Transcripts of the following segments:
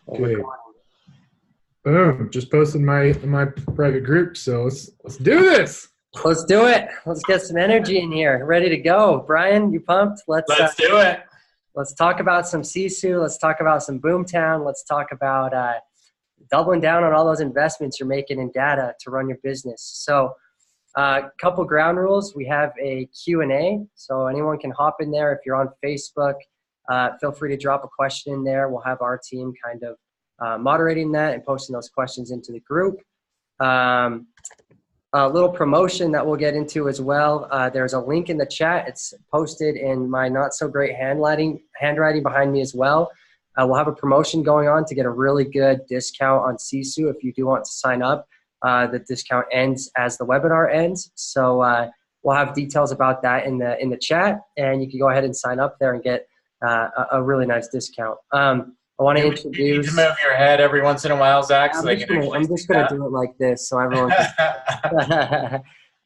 Okay. Boom. Just posted my private group. So let's do this. Let's do it. Let's get some energy in here. Ready to go. Brian, you pumped? Let's do it. Let's talk about some Sisu. Let's talk about some Boomtown. Let's talk about doubling down on all those investments you're making in data to run your business. So a couple ground rules. We have a Q&A. So anyone can hop in there. If you're on Facebook, feel free to drop a question in there. We'll have our team kind of moderating that and posting those questions into the group. A little promotion that we'll get into as well. There's a link in the chat. It's posted in my not so great handwriting behind me as well. We'll have a promotion going on to get a really good discount on Sisu if you do want to sign up. The discount ends as the webinar ends. So we'll have details about that in the chat, and you can go ahead and sign up there and get a really nice discount. I want to introduce. You need to move your head every once in a while, Zach, so they can I'm just going to do it like this so everyone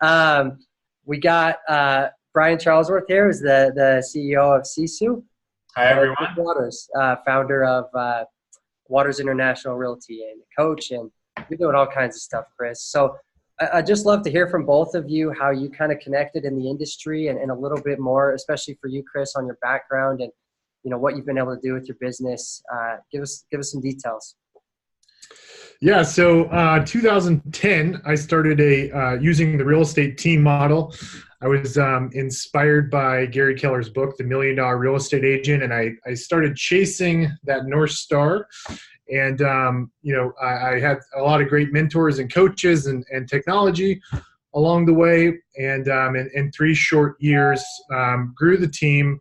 can. We got Brian Charlesworth here, who's the CEO of Sisu. Hi, everyone. Waters, founder of Waters International Realty and coach, and you're doing all kinds of stuff, Chris. So I'd just love to hear from both of you how you kind of connected in the industry and a little bit more, especially for you, Chris, on your background and what you've been able to do with your business. Give us some details. Yeah, so 2010, I started using the real estate team model. I was inspired by Gary Keller's book, The $1 Million Real Estate Agent, and I started chasing that North Star. And, I had a lot of great mentors and coaches and technology along the way. And in 3 short years, grew the team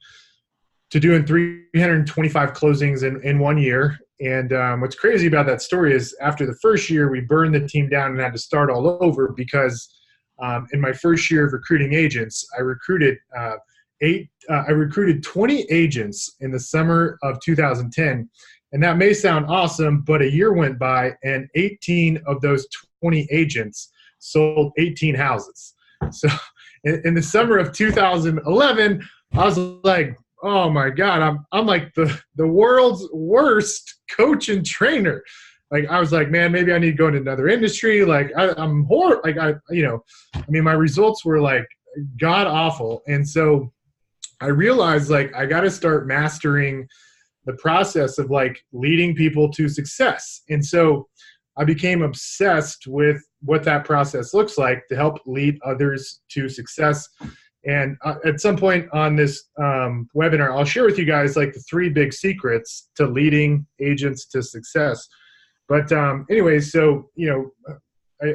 to doing 325 closings in 1 year. And what's crazy about that story is after the first year, we burned the team down and had to start all over because in my first year of recruiting agents, I recruited 20 agents in the summer of 2010. And that may sound awesome, but a year went by and 18 of those 20 agents sold 18 houses. So in the summer of 2011, I was like, oh my God, I'm like the world's worst coach and trainer. Like, I was like, man, maybe I need to go into another industry. Like I'm horrible. Like my results were like god awful. And so I realized like, I got to start mastering the process of like leading people to success. And so I became obsessed with what that process looks like to help lead others to success. And at some point on this webinar, I'll share with you guys like the 3 big secrets to leading agents to success. But anyways, so,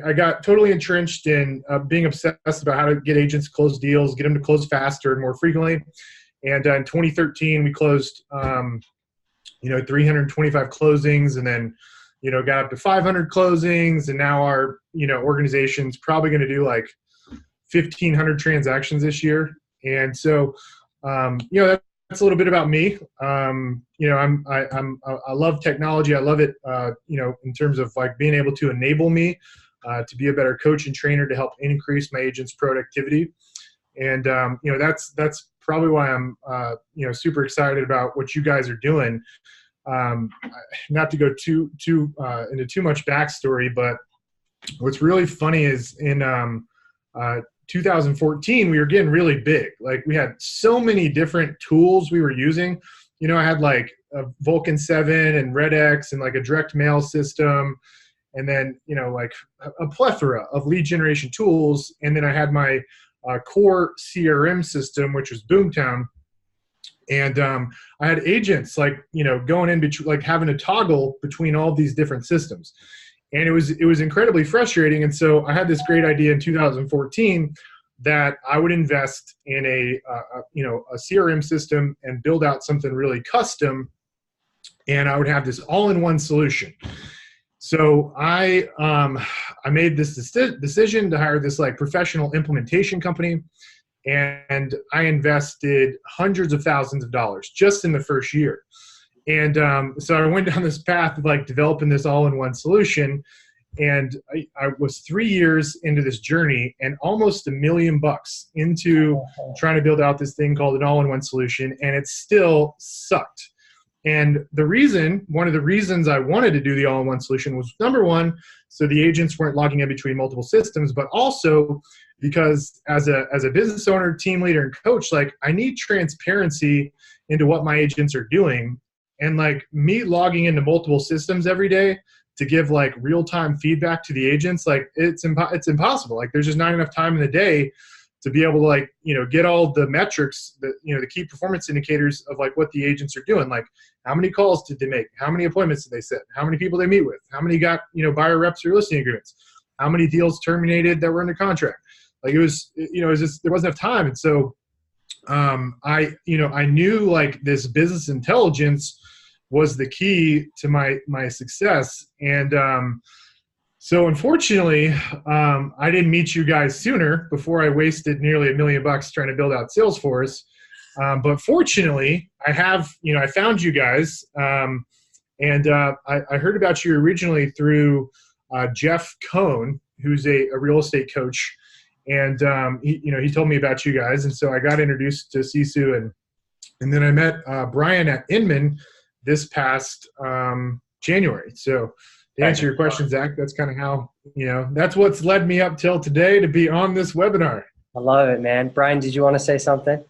I got totally entrenched in being obsessed about how to get agents to close deals, get them to close faster and more frequently. And in 2013, we closed, 325 closings, and then, got up to 500 closings. And now our, organization's probably going to do like 1,500 transactions this year. And so, that's a little bit about me. I love technology. I love it, in terms of like being able to enable me to be a better coach and trainer to help increase my agents' productivity. And, that's probably why I'm, super excited about what you guys are doing. Not to go into too much backstory, but what's really funny is in 2014, we were getting really big. Like, we had so many different tools we were using. I had like a Vulcan 7 and RedX and like a direct mail system. And then, like a plethora of lead generation tools. And then I had my core CRM system, which was Boomtown. And I had agents like, going in between, like having to toggle between all these different systems. And it was incredibly frustrating. And so I had this great idea in 2014 that I would invest in a CRM system and build out something really custom. And I would have this all-in-one solution. So I made this decision to hire this like professional implementation company, and I invested hundreds of thousands of dollars just in the first year. And so I went down this path of like developing this all-in-one solution, and I was 3 years into this journey and almost $1 million into trying to build out this thing called an all-in-one solution, and it still sucked. And one of the reasons I wanted to do the all-in-one solution was, number one, so the agents weren't logging in between multiple systems, but also because as a business owner, team leader, and coach, like, I need transparency into what my agents are doing. And like, me logging into multiple systems every day to give like real-time feedback to the agents, like, it's impossible. Like, there's just not enough time in the day to be able to, like, get all the metrics, that, the key performance indicators of like what the agents are doing. Like, how many calls did they make? How many appointments did they set? How many people they meet with? How many got, buyer reps or listing agreements? How many deals terminated that were under contract? Like, it was just, there wasn't enough time. And so I knew like this business intelligence was the key to my success. And so unfortunately, I didn't meet you guys sooner before I wasted nearly $1 million trying to build out Salesforce. But fortunately, I found you guys, and I heard about you originally through Jeff Cohn, who's a real estate coach, and he told me about you guys, and so I got introduced to Sisu, and then I met Brian at Inman this past January. So to answer your question, Zach, that's kind of how, that's what's led me up till today to be on this webinar. I love it, man. Brian, did you want to say something?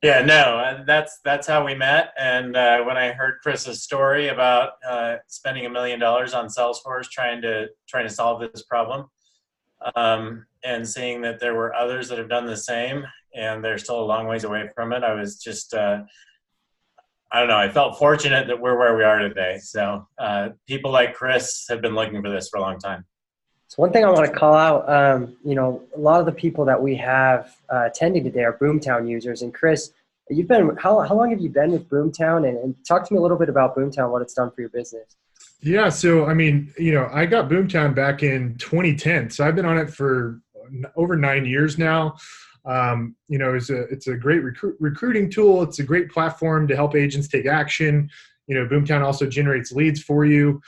Yeah, no, that's how we met. And when I heard Chris's story about spending $1 million on Salesforce trying to solve this problem, and seeing that there were others that have done the same, and they're still a long ways away from it, I was just I don't know, I felt fortunate that we're where we are today. So people like Chris have been looking for this for a long time. So one thing I want to call out, a lot of the people that we have attending today are Boomtown users. And Chris, how long have you been with Boomtown? And talk to me a little bit about Boomtown, what it's done for your business. Yeah, so I mean, I got Boomtown back in 2010. So I've been on it for over 9 years now. It's a great recruiting tool. It's a great platform to help agents take action. Boomtown also generates leads for you.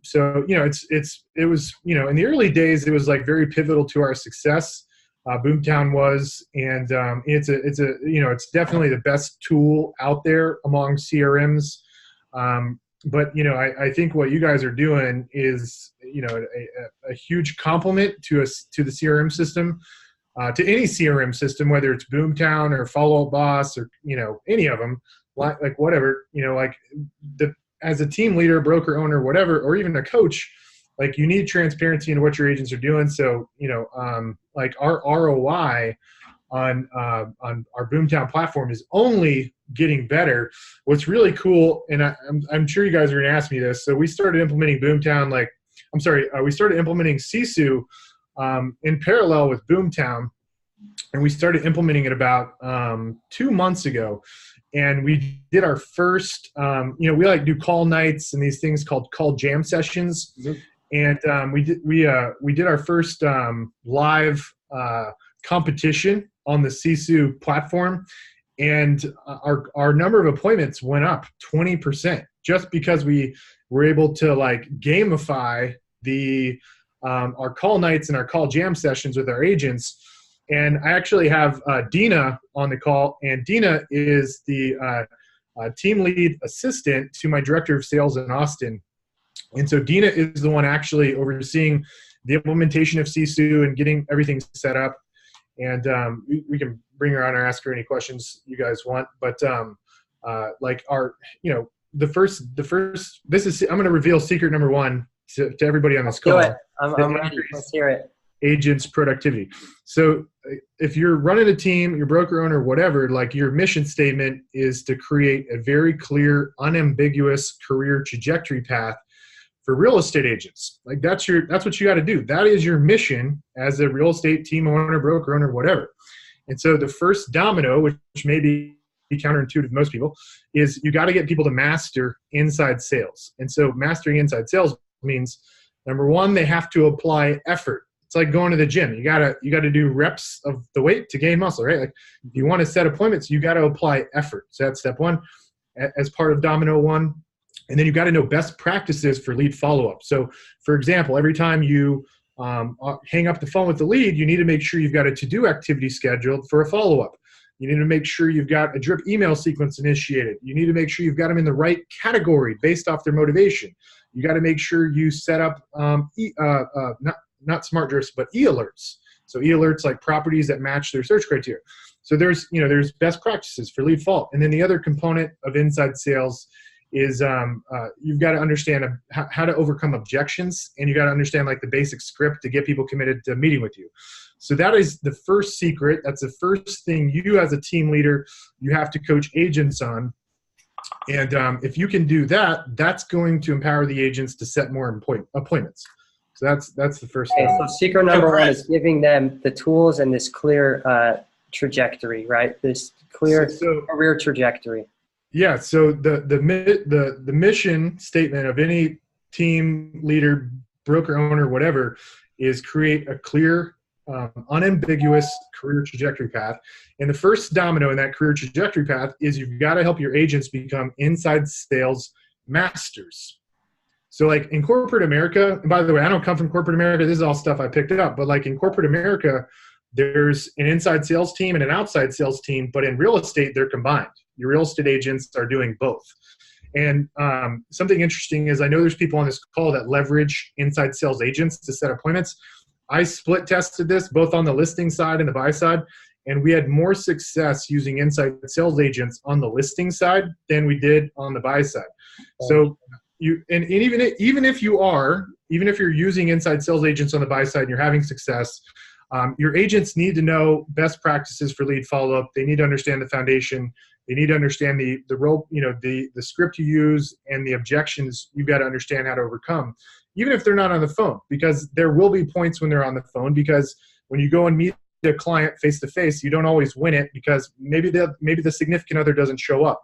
So it was in the early days, it was like very pivotal to our success. Boomtown was, and it's definitely the best tool out there among CRMs. But I think what you guys are doing is a huge compliment to the CRM system. To any CRM system, whether it's Boomtown or Follow Up Boss or any of them, like whatever, as a team leader, broker owner, whatever, or even a coach, like, you need transparency into what your agents are doing. So like, our ROI on our Boomtown platform is only getting better. What's really cool, and I'm sure you guys are going to ask me this. So we started implementing Boomtown, we started implementing Sisu in parallel with Boomtown, and we started implementing it about 2 months ago. And we did our first, we like do call nights and these things called call jam sessions. Mm-hmm. And we did our first live competition on the Sisu platform, and our number of appointments went up 20% just because we were able to like gamify our call nights and our call jam sessions with our agents. And I actually have Dina on the call, and Dina is the team lead assistant to my director of sales in Austin. And so Dina is the one actually overseeing the implementation of Sisu and getting everything set up. And we can bring her on or ask her any questions you guys want. But like our, the first, I'm going to reveal secret number one to everybody on this call. Do it. I'm ready. Let's hear it. Agents' productivity. So if you're running a team, your broker owner, whatever, like, your mission statement is to create a very clear, unambiguous career trajectory path for real estate agents. Like, that's what you got to do. That is your mission as a real estate team owner, broker owner, whatever. And so the first domino, which may be counterintuitive to most people, is you got to get people to master inside sales. And so mastering inside sales means, number one, they have to apply effort. It's like going to the gym. You gotta do reps of the weight to gain muscle, right? Like, if you want to set appointments, you got to apply effort. So that's step one as part of domino one. And then you got to know best practices for lead follow-up. So for example, every time you hang up the phone with the lead, you need to make sure you've got a to-do activity scheduled for a follow-up. You need to make sure you've got a drip email sequence initiated. You need to make sure you've got them in the right category based off their motivation. You got to make sure you set up not smart drifts, but e-alerts. So e-alerts like properties that match their search criteria. So there's best practices for lead follow-up. And then the other component of inside sales is you've got to understand how to overcome objections, and you got to understand like the basic script to get people committed to meeting with you. So that is the first secret. That's the first thing you as a team leader, you have to coach agents on. And if you can do that, that's going to empower the agents to set more appointments. So that's the first thing. So secret number one is giving them the tools and this clear trajectory, right? This clear career trajectory. Yeah. So the mission statement of any team leader, broker owner, whatever, is create a clear, unambiguous career trajectory path. And the first domino in that career trajectory path is you've got to help your agents become inside sales masters. So like in corporate America, and by the way, I don't come from corporate America. This is all stuff I picked up. But like in corporate America, there's an inside sales team and an outside sales team. But in real estate, they're combined. Your real estate agents are doing both. And something interesting is I know there's people on this call that leverage inside sales agents to set appointments. I split tested this both on the listing side and the buy side. And we had more success using inside sales agents on the listing side than we did on the buy side. So even if you're using inside sales agents on the buy side and you're having success, your agents need to know best practices for lead follow-up. They need to understand the foundation. They need to understand the role, the script you use and the objections you've got to understand how to overcome, even if they're not on the phone, because there will be points when they're on the phone, because when you go and meet a client face-to-face, you don't always win it because maybe the significant other doesn't show up.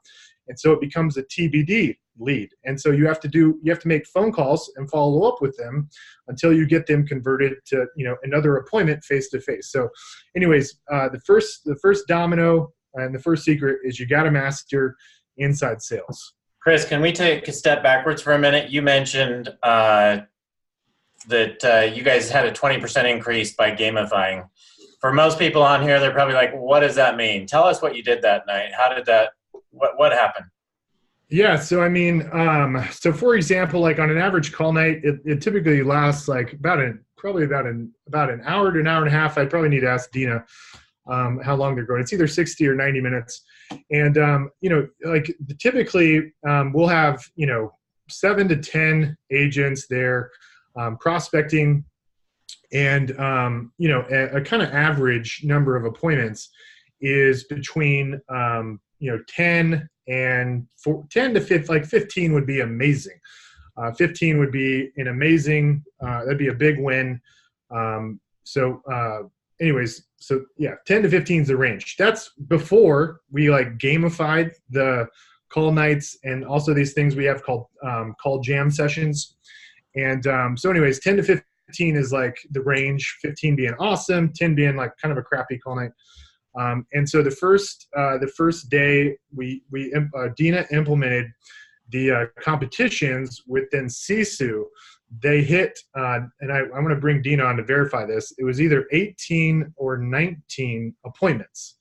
And so it becomes a TBD lead. And so you have to make phone calls and follow up with them until you get them converted to, another appointment face to face. So anyways, the first domino and the first secret is you got to master inside sales. Chris, can we take a step backwards for a minute? You mentioned that you guys had a 20% increase by gamifying. For most people on here, they're probably like, what does that mean? Tell us what you did that night. How did that, what happened? Yeah. So, I mean, so for example, like on an average call night, it typically lasts like probably about an hour to an hour and a half. I probably need to ask Dina how long they're going. It's either 60 or 90 minutes. And, like typically we'll have, 7 to 10 agents there prospecting, and, a kind of average number of appointments is between, 10 and 10 to 15, like 15 would be amazing. 15 would be an amazing, that'd be a big win. Anyways, so yeah, 10 to 15 is the range. That's before we like gamified the call nights and also these things we have called call jam sessions. And so anyways, 10 to 15 is like the range, 15 being awesome, 10 being like kind of a crappy call night. And so the first day Dina implemented the competitions within Sisu. They hit, and I'm going to bring Dina on to verify this. It was either 18 or 19 appointments.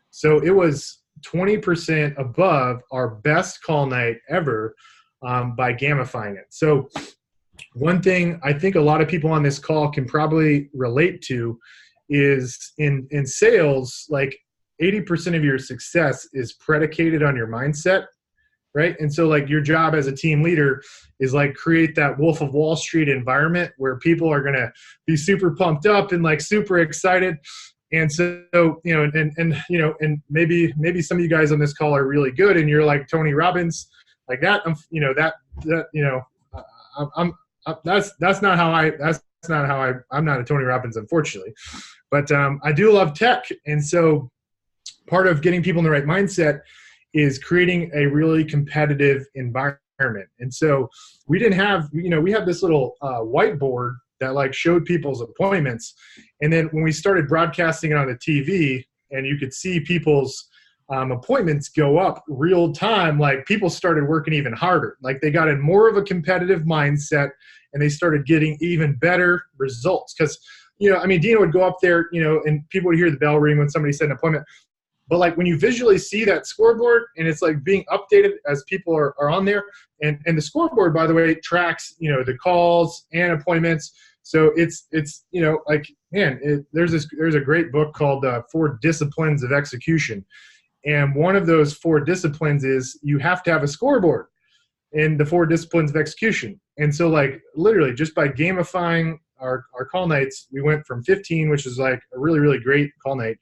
So it was 20% above our best call night ever by gamifying it. So one thing I think a lot of people on this call can probably relate to is in sales, like 80% of your success is predicated on your mindset, right? And so like your job as a team leader is like create that Wolf of Wall Street environment where people are going to be super pumped up and like super excited. And so, and maybe some of you guys on this call are really good and you're like Tony Robbins, like that, that's not how I'm not a Tony Robbins, unfortunately, but I do love tech. And so part of getting people in the right mindset is creating a really competitive environment. And so we didn't have, we have this little whiteboard that like showed people's appointments. And then when we started broadcasting it on the TV and you could see people's appointments go up real time, like people started working even harder. Like they got in more of a competitive mindset and they started getting even better results. Because, Dina would go up there, and people would hear the bell ring when somebody set an appointment. But like when you visually see that scoreboard and it's like being updated as people are on there, and the scoreboard, by the way, tracks, the calls and appointments. So it's like, man, there's a great book called 4 Disciplines of Execution. And one of those 4 disciplines is you have to have a scoreboard in the 4 disciplines of execution. And so like literally just by gamifying our call nights, we went from 15, which is like a really, really great call night,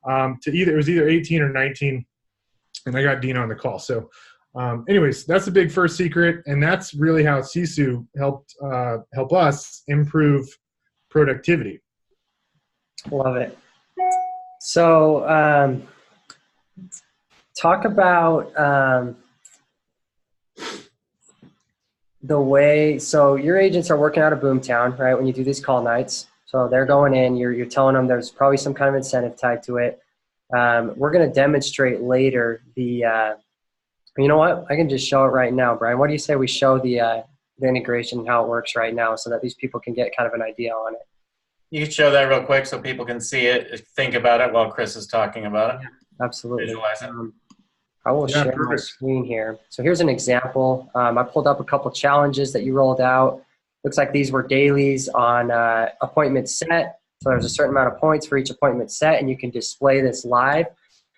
to it was either 18 or 19. And I got Dina on the call. So anyways, that's a big first secret. And that's really how Sisu helped help us improve productivity. Love it. So talk about the way, so your agents are working out of Boomtown, right? When you do these call nights, so they're going in, you're telling them there's probably some kind of incentive tied to it. We're going to demonstrate later the, you know what? I can just show it right now, Brian. What do you say we show the integration and how it works right now so that these people can get kind of an idea on it? You can show that real quick so people can see it, think about it while Chris is talking about it. Yeah, absolutely. Visualize it. I will share my screen here. So here's an example. I pulled up a couple challenges that you rolled out. Looks like these were dailies on appointment set. So there's a certain amount of points for each appointment set, and you can display this live.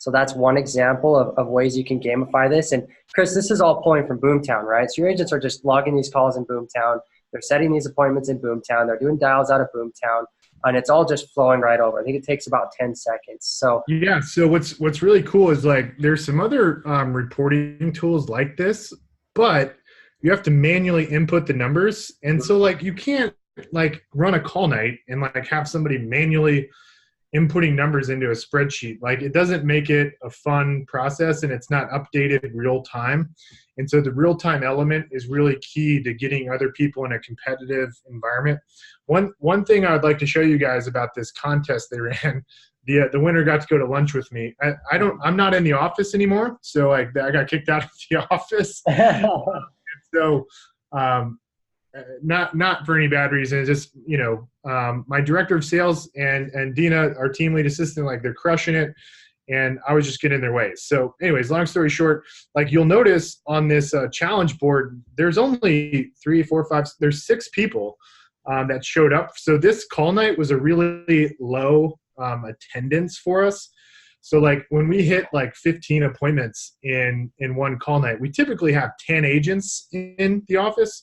So that's one example of ways you can gamify this. And Chris, this is all pulling from Boomtown, right? So your agents are just logging these calls in Boomtown. They're setting these appointments in Boomtown. They're doing dials out of Boomtown. And it's all just flowing right over. I think it takes about 10 seconds. So yeah. So what's really cool is like there's some other reporting tools like this, but you have to manually input the numbers. And so like you can't like run a call night and like have somebody manually inputting numbers into a spreadsheet. Like it doesn't make it a fun process, and it's not updated real time. And so the real time element is really key to getting other people in a competitive environment. One thing I would like to show you guys about this contest they ran, the winner got to go to lunch with me. I'm not in the office anymore, so I got kicked out of the office. So not for any bad reason. It's just my director of sales and Dina, our team lead assistant, like they're crushing it, and I was just getting in their way. So anyways, long story short, like you'll notice on this challenge board, there's only 3, 4, 5, there's 6 people that showed up. So this call night was a really low attendance for us. So like when we hit like 15 appointments in one call night, we typically have 10 agents in the office.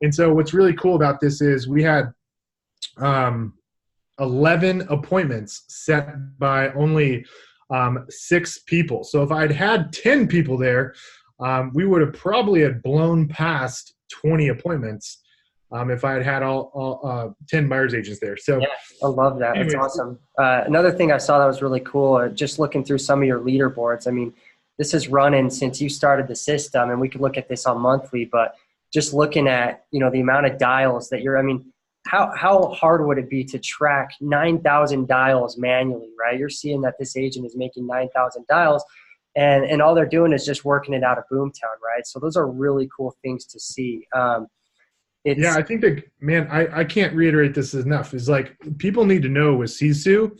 And so what's really cool about this is we had 11 appointments set by only 6 people. So if I'd had 10 people there, we would have probably had blown past 20 appointments if I had had all 10 buyer's agents there. So yeah, I love that. That's awesome. Another thing I saw that was really cool, just looking through some of your leaderboards. I mean, this is running since you started the system, and we could look at this on monthly, but just looking at, the amount of dials that how hard would it be to track 9,000 dials manually, right? You're seeing that this agent is making 9,000 dials, and all they're doing is just working it out of Boomtown, right? So those are really cool things to see. Yeah, I think that, man, I can't reiterate this enough. Is like people need to know with Sisu,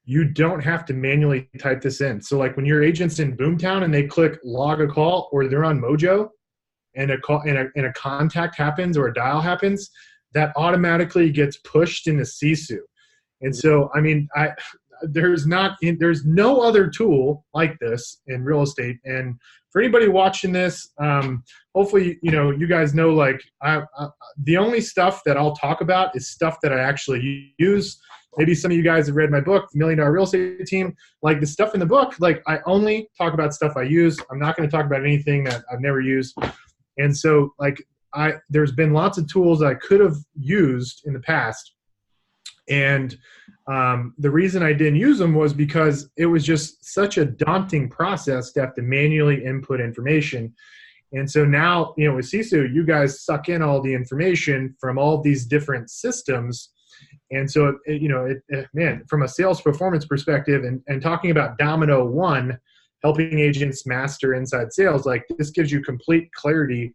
you don't have to manually type this in. So like when your agent's in Boomtown and they click log a call, or they're on Mojo and a call and a contact happens or a dial happens, that automatically gets pushed into Sisu. And so, I mean, there's no other tool like this in real estate. And for anybody watching this, hopefully, you guys know, like, the only stuff that I'll talk about is stuff that I actually use. Maybe some of you guys have read my book, $1 Million Real Estate Team. Like the stuff in the book, like I only talk about stuff I use. I'm not going to talk about anything that I've never used. And so, like, there's been lots of tools I could have used in the past. And the reason I didn't use them was because it was just such a daunting process to have to manually input information. And so now, with Sisu, you guys suck in all the information from all these different systems. And so, man, from a sales performance perspective and talking about Domino 1, helping agents master inside sales, like this gives you complete clarity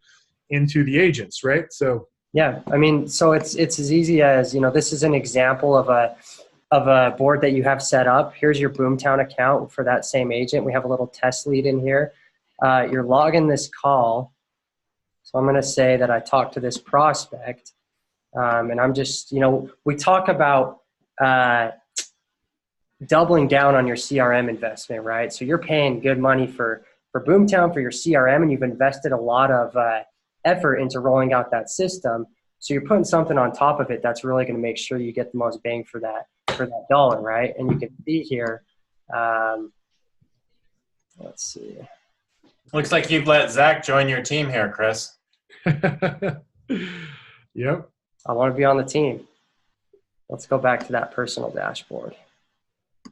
into the agents, right? So yeah, I mean, so it's as easy as, this is an example of of a board that you have set up. Here's your Boomtown account for that same agent. We have a little test lead in here. You're logging this call. So I'm going to say that I talked to this prospect, and I'm just, we talk about doubling down on your CRM investment, right? So you're paying good money for Boomtown, for your CRM, and you've invested a lot of effort into rolling out that system. So you're putting something on top of it that's really going to make sure you get the most bang for that dollar, right? And you can see here, let's see. Looks like you've let Zach join your team here, Chris. Yep. I want to be on the team. Let's go back to that personal dashboard.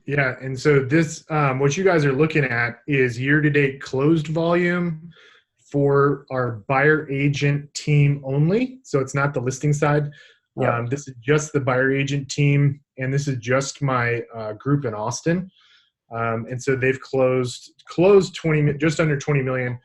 Yeah, and so this, what you guys are looking at is year-to-date closed volume for our buyer agent team only. So it's not the listing side. Yep. This is just the buyer agent team, and this is just my group in Austin. And so they've closed just under 20 million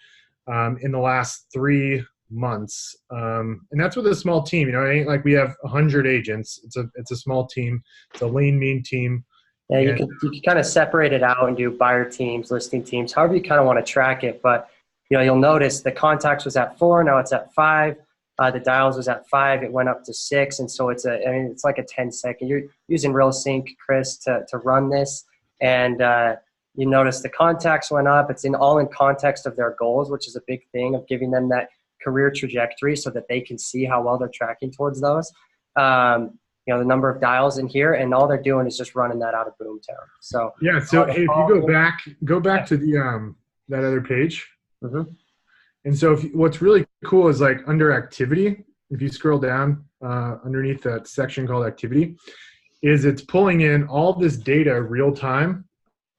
in the last 3 months. And that's with a small team. It ain't like we have 100 agents. It's a small team. It's a lean, mean team. Yeah, you can kind of separate it out and do buyer teams, listing teams, however you kind of want to track it. But you'll notice the contacts was at 4, now it's at 5. The dials was at 5, it went up to 6, and so it's like a 10-second. You're using RealSync, Chris, to run this, and you notice the contacts went up. It's all in context of their goals, which is a big thing of giving them that career trajectory so that they can see how well they're tracking towards those. The number of dials in here, and all they're doing is just running that out of Boomtown. So yeah. So hey, if you go back to the that other page. Mm-hmm. And so what's really cool is like under activity, if you scroll down underneath that section called activity, is it's pulling in all this data real time.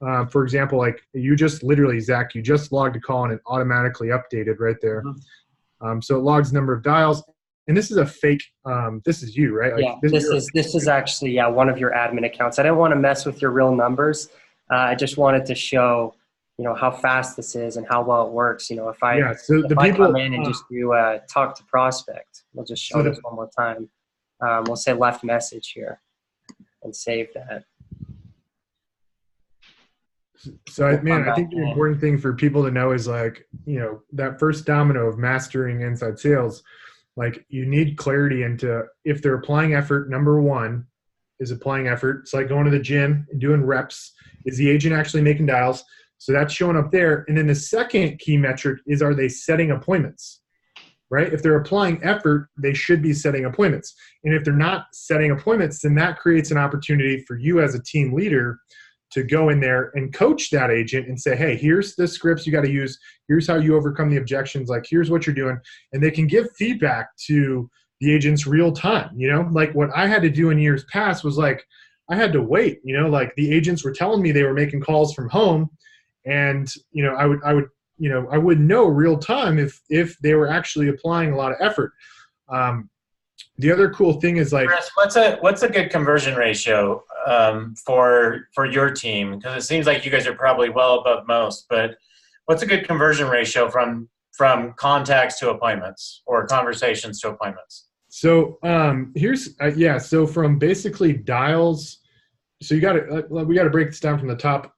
For example, like you just literally, Zach, you just logged a call and it automatically updated right there. Mm-hmm. So it logs number of dials. And this is a fake, this is you, right? Like, yeah, this is actually, one of your admin accounts. I didn't want to mess with your real numbers. I just wanted to show, how fast this is and how well it works. If I come in and just do talk to prospect, we'll just show this one more time. We'll say left message here and save that. So, I think the important thing for people to know is like, that first domino of mastering inside sales, like you need clarity into if they're applying effort. Number one is applying effort. It's like going to the gym and doing reps. Is the agent actually making dials? So that's showing up there. And then the second key metric is, are they setting appointments, right? If they're applying effort, they should be setting appointments. And if they're not setting appointments, then that creates an opportunity for you as a team leader to go in there and coach that agent and say, hey, here's the scripts you got to use. Here's how you overcome the objections. Like, here's what you're doing. And they can give feedback to the agents real time. Like what I had to do in years past was like, I had to wait, like the agents were telling me they were making calls from home. And, I would know real time if they were actually applying a lot of effort. The other cool thing is like, Chris, what's a good conversion ratio for your team? Because it seems like you guys are probably well above most, but what's a good conversion ratio from contacts to appointments or conversations to appointments? So so from basically dials, so we got to break this down from the top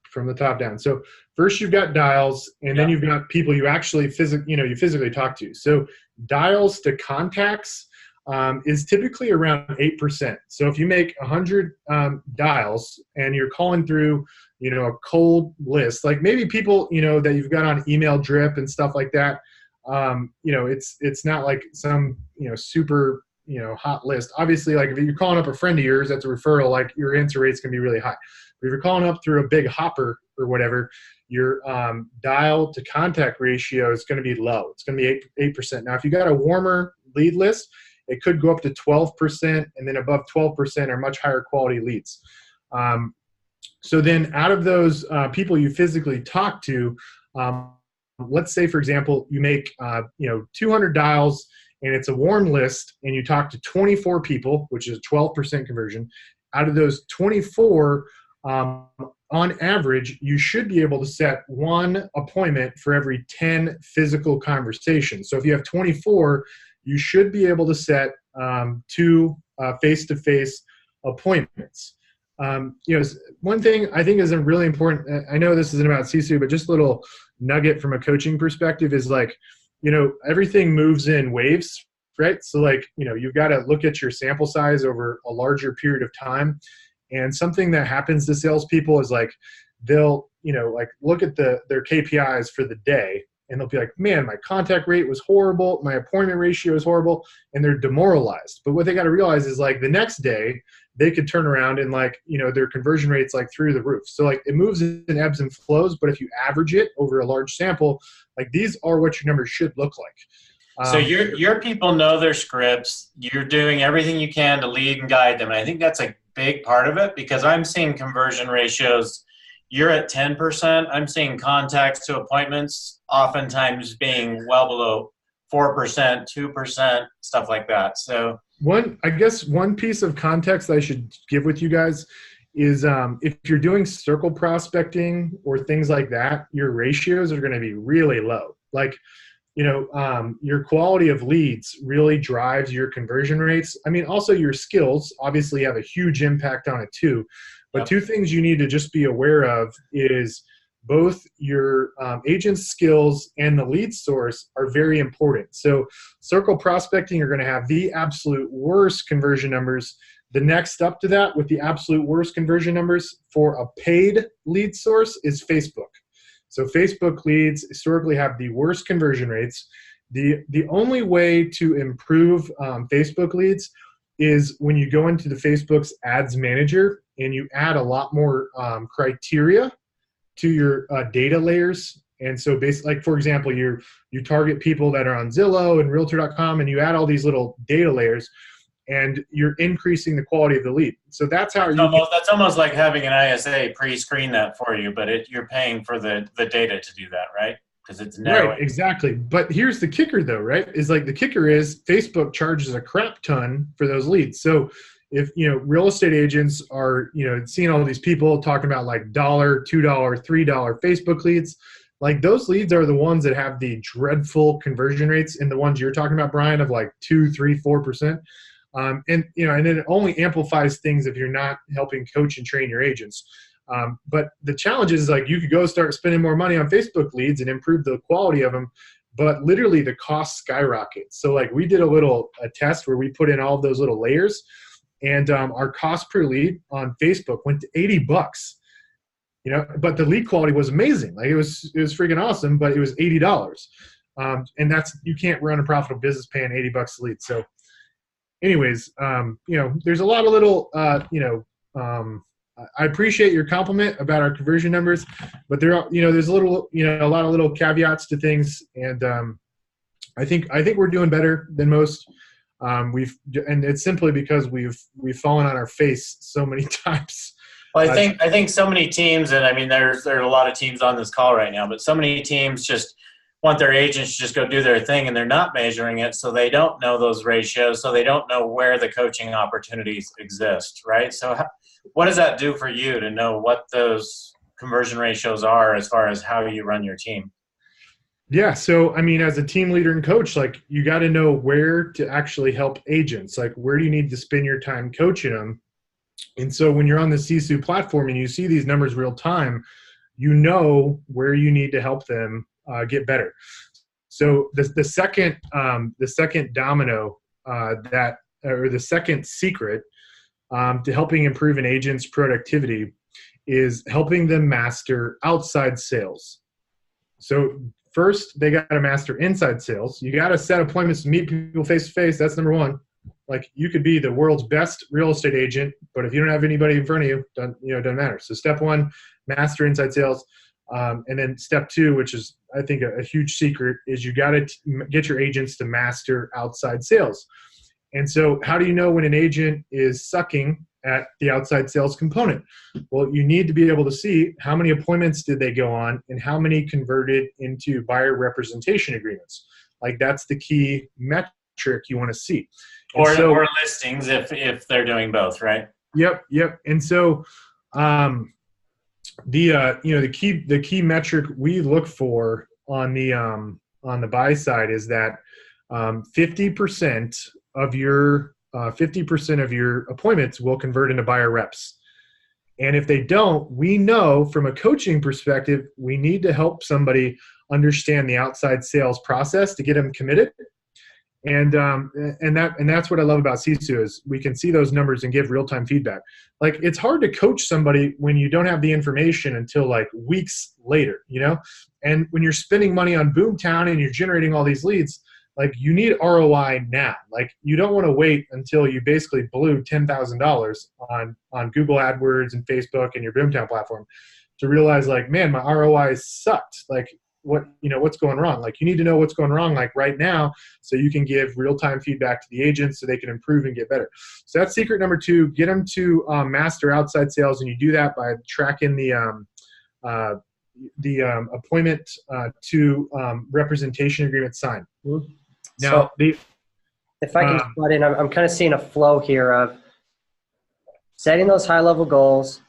down. So first you've got dials, and then you've got people you actually physically talk to. So dials to contacts is typically around 8%. So if you make 100 dials and you're calling through, a cold list, like maybe people, that you've got on email drip and stuff like that, it's not like some, super, hot list. Obviously, like if you're calling up a friend of yours, that's a referral, like your answer rate's gonna be really high. But if you're calling up through a big hopper or whatever, your dial to contact ratio is going to be low. It's going to be 8%. Now, if you got a warmer lead list, it could go up to 12%, and then above 12% are much higher quality leads. So then out of those people you physically talk to, let's say, for example, you make 200 dials and it's a warm list, and you talk to 24 people, which is a 12% conversion. Out of those 24, on average, you should be able to set one appointment for every 10 physical conversations. So if you have 24, you should be able to set 2 face-to-face appointments. one thing I think is really important. I know this isn't about Sisu, but just a little nugget from a coaching perspective is like, everything moves in waves, right? So like, you've got to look at your sample size over a larger period of time. And something that happens to salespeople is like, they'll, like look at their KPIs for the day, and they'll be like, man, my contact rate was horrible. My appointment ratio is horrible. And they're demoralized. But what they got to realize is like the next day they could turn around and like, their conversion rate's like through the roof. So like it moves in ebbs and flows, but if you average it over a large sample, like these are what your numbers should look like. So your people know their scripts. You're doing everything you can to lead and guide them. And I think that's a big part of it, because I'm seeing conversion ratios. You're at 10%. I'm seeing contacts to appointments oftentimes being well below 4%, 2%, stuff like that. So I guess one piece of context I should give with you guys is if you're doing circle prospecting or things like that, your ratios are going to be really low. Like, your quality of leads really drives your conversion rates. I mean, also your skills obviously have a huge impact on it too. But Yep. Two things you need to just be aware of is both your agent's skills and the lead source are very important. So circle prospecting, you're going to have the absolute worst conversion numbers. The next up to that with the absolute worst conversion numbers for a paid lead source is Facebook. So Facebook leads historically have the worst conversion rates. The only way to improve Facebook leads is when you go into the Facebook's ads manager and you add a lot more criteria to your data layers. And so basically, like for example, you target people that are on Zillow and Realtor.com, and you add all these little data layers, and you're increasing the quality of the lead. So that's how that's almost like having an ISA pre-screen that for you, but you're paying for the data to do that, right? Because it's narrowing. Right, exactly. But here's the kicker though, right? Is like the kicker is Facebook charges a crap ton for those leads. So if, real estate agents are, seeing all these people talking about like $1, $2, $3 Facebook leads, like those leads are the ones that have the dreadful conversion rates, and the ones you're talking about, Brian, of like 2, 3, 4%. And then it only amplifies things if you're not helping coach and train your agents. But the challenge is like you could go start spending more money on Facebook leads and improve the quality of them, but literally the cost skyrockets. So like we did a test where we put in all of those little layers, and our cost per lead on Facebook went to $80. But the lead quality was amazing. Like it was freaking awesome, but it was $80. And that's, you can't run a profitable business paying $80 a lead. So anyways, there's a lot of little, I appreciate your compliment about our conversion numbers, but there's a lot of little caveats to things. And I think we're doing better than most. And it's simply because we've fallen on our face so many times. Well, I think so many teams, and I mean, there are a lot of teams on this call right now, but so many teams just want their agents to just go do their thing, and they're not measuring it, so they don't know those ratios, so they don't know where the coaching opportunities exist, right? So what does that do for you to know what those conversion ratios are as far as how you run your team? Yeah. So, I mean, as a team leader and coach, like you got to know where to actually help agents. Like, where do you need to spend your time coaching them? And so when you're on the Sisu platform and you see these numbers real time, you know where you need to help them get better. So the second domino or the second secret to helping improve an agent's productivity is helping them master outside sales. So first, they got to master inside sales. You got to set appointments to meet people face to face. That's number one. Like you could be the world's best real estate agent, but if you don't have anybody in front of you, it doesn't matter. So step one, master inside sales. And then step two, which is I think a huge secret, is you got to get your agents to master outside sales. And so how do you know when an agent is sucking at the outside sales component? Well, you need to be able to see how many appointments did they go on and how many converted into buyer representation agreements. Like that's the key metric you want to see. Or listings if they're doing both, right? Yep. And so the key metric we look for on the buy side is that 50% of your appointments will convert into buyer reps. And if they don't, we know from a coaching perspective, we need to help somebody understand the outside sales process to get them committed. And that's what I love about Sisu is we can see those numbers and give real-time feedback. Like, it's hard to coach somebody when you don't have the information until like weeks later, you know? And when you're spending money on Boomtown and you're generating all these leads, like, you need ROI now. Like, you don't want to wait until you basically blew $10,000 on Google AdWords and Facebook and your Boomtown platform to realize, like, man, my ROI sucked. Like, what's going wrong? Like, you need to know what's going wrong, like, right now, so you can give real-time feedback to the agents so they can improve and get better. So that's secret number 2. Get them to master outside sales, and you do that by tracking the appointment to representation agreement signed. Now, so if I can put in, I'm kind of seeing a flow here of setting those high-level goals,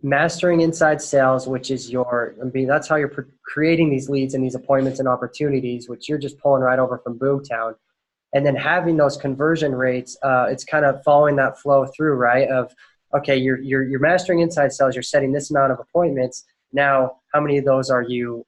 mastering inside sales, which is that's how you're creating these leads and these appointments and opportunities, which you're just pulling right over from Boomtown. And then having those conversion rates, it's kind of following that flow through, right? Of, okay, you're mastering inside sales, you're setting this amount of appointments. Now, how many of those are you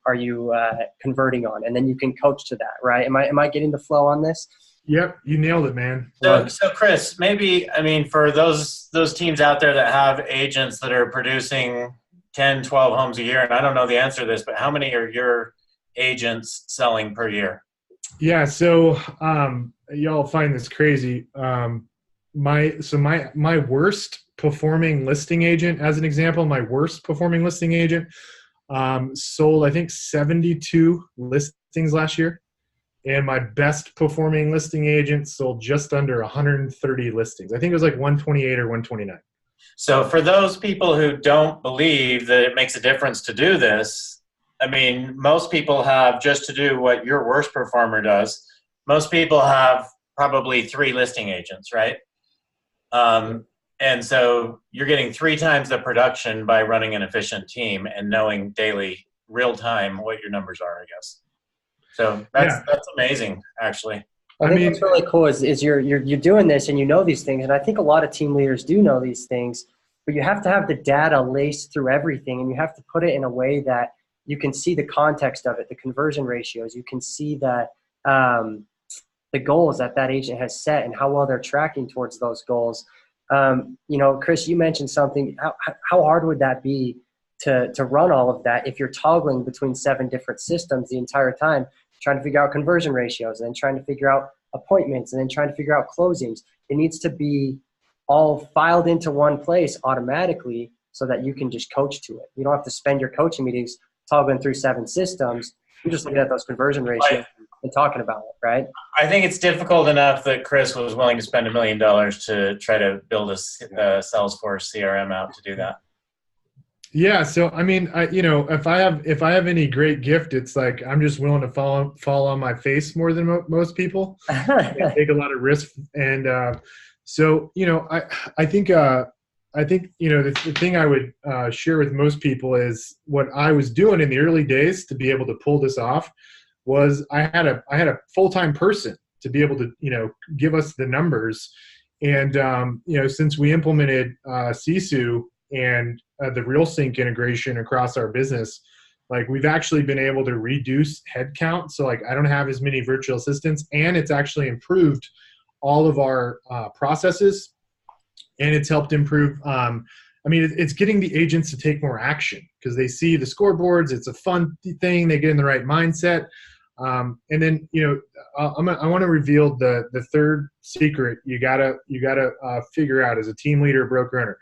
converting on? And then you can coach to that, right? Am I getting the flow on this? Yep, you nailed it, man. So Chris, maybe, I mean, for those teams out there that have agents that are producing 10, 12 homes a year, and I don't know the answer to this, but how many are your agents selling per year? Yeah, so y'all find this crazy. My worst performing listing agent, as an example, my worst performing listing agent sold, I think, 72 listings last year. And my best performing listing agent sold just under 130 listings. I think it was like 128 or 129. So for those people who don't believe that it makes a difference to do this, I mean, most people have, just to do what your worst performer does, most people have probably 3 listing agents, right? And so you're getting 3 times the production by running an efficient team and knowing daily, real time, what your numbers are, I guess. So that's amazing, actually. I think what's really cool is you're doing this and you know these things, and I think a lot of team leaders do know these things, but you have to have the data laced through everything, and you have to put it in a way that you can see the context of it, the conversion ratios, you can see that the goals that agent has set and how well they're tracking towards those goals. Chris, you mentioned something. How hard would that be to run all of that if you're toggling between 7 different systems the entire time, trying to figure out conversion ratios and then trying to figure out appointments and then trying to figure out closings? It needs to be all filed into one place automatically so that you can just coach to it. You don't have to spend your coaching meetings toggling through 7 systems. You're just looking at those conversion ratios and talking about it, right? I think it's difficult enough that Chris was willing to spend $1 million to try to build a Salesforce CRM out to do that. Yeah, so I mean, if I have any great gift, it's like I'm just willing to fall on my face more than most people. I take a lot of risk, and I think the thing I would share with most people is what I was doing in the early days to be able to pull this off was I had a full-time person to be able to give us the numbers, and since we implemented Sisu and the RealSync integration across our business, like, we've actually been able to reduce headcount. So, like, I don't have as many virtual assistants, and it's actually improved all of our processes, and it's helped improve. It's getting the agents to take more action because they see the scoreboards. It's a fun thing. They get in the right mindset. And then, I want to reveal the third secret you gotta figure out as a team leader, broker owner.